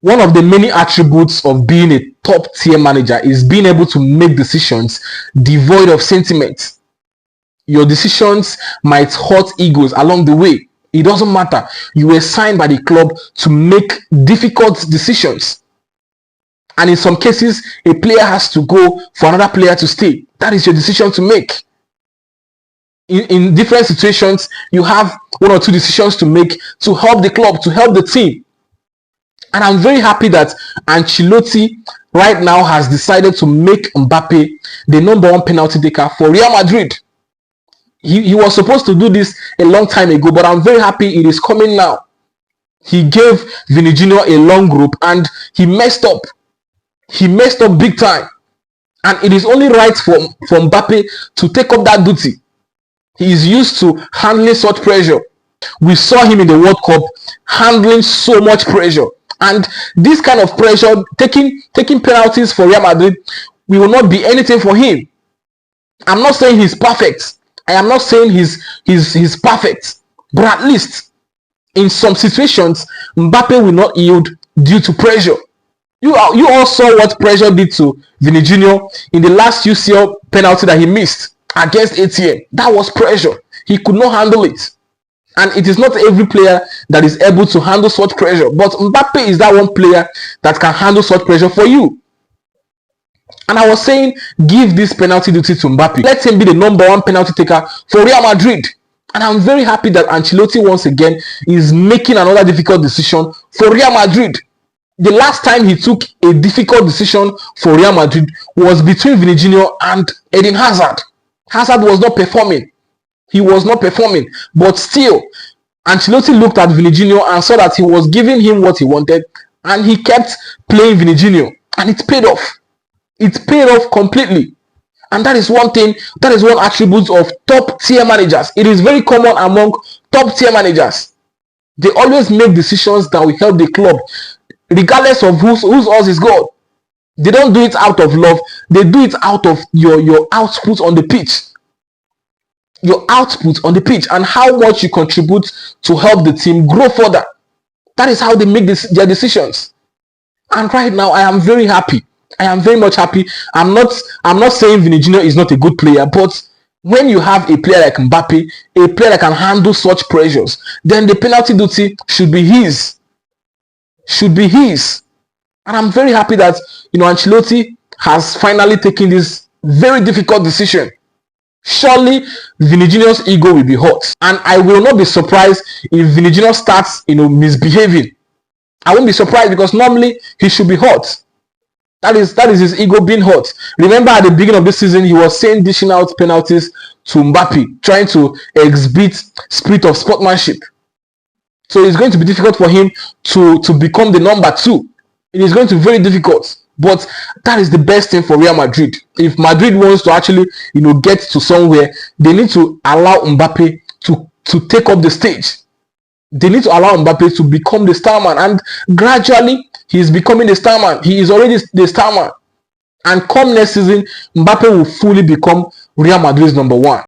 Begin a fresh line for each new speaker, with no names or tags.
One of the many attributes of being a top tier manager is being able to make decisions devoid of sentiment. Your decisions might hurt egos along the way. It doesn't matter. You were signed by the club to make difficult decisions. And in some cases, a player has to go for another player to stay. That is your decision to make. In different situations, you have one or two decisions to make to help the club, to help the team. And I'm very happy that Ancelotti right now has decided to make Mbappe the number one penalty taker for Real Madrid. He was supposed to do this a long time ago, but I'm very happy it is coming now. He gave Vini Jr. a long rope and he messed up. He messed up big time. And it is only right for Mbappe to take up that duty. He is used to handling such pressure. We saw him in the World Cup handling so much pressure. And this kind of pressure, taking penalties for Real Madrid, will not be anything for him. I'm not saying he's perfect. I am not saying he's perfect. But at least in some situations, Mbappe will not yield due to pressure. You all saw what pressure did to Vini Jr. in the last UCL penalty that he missed against ATM. That was pressure. He could not handle it. And it is not every player that is able to handle such pressure. But Mbappe is that one player that can handle such pressure for you. And I was saying, give this penalty duty to Mbappe. Let him be the number one penalty taker for Real Madrid. And I'm very happy that Ancelotti once again is making another difficult decision for Real Madrid. The last time he took a difficult decision for Real Madrid was between Vini Jr. and Eden Hazard. Hazard was not performing. He was not performing. But still, Ancelotti looked at Vini Jr. and saw that he was giving him what he wanted. And he kept playing Vini Jr. And it paid off. It paid off completely. And that is one thing, that is one attribute of top tier managers. It is very common among top tier managers. They always make decisions that will help the club, regardless of whose us is God. They don't do it out of love. They do it out of your output on the pitch. Your output on the pitch and how much you contribute to help the team grow further. That is how they make their decisions. And right now, I am very happy. I am very much happy. I'm not saying Vini Jr. is not a good player, but when you have a player like Mbappe, a player that can handle such pressures, then the penalty duty should be his. Should be his. And I'm very happy that Ancelotti has finally taken this very difficult decision. Surely Vini Jr.'s ego will be hurt. And I will not be surprised if Vini Jr. starts misbehaving. I won't be surprised because normally he should be hurt. That is his ego being hurt. Remember at the beginning of this season, he was saying dishing out penalties to Mbappe, trying to exhibit spirit of sportsmanship. So it's going to be difficult for him to become the number 2. It is going to be very difficult. But that is the best thing for Real Madrid. If Madrid wants to actually, get to somewhere, they need to allow Mbappe to take up the stage. They need to allow Mbappe to become the star man. And gradually, he is becoming the star man. He is already the star man. And come next season, Mbappe will fully become Real Madrid's number 1.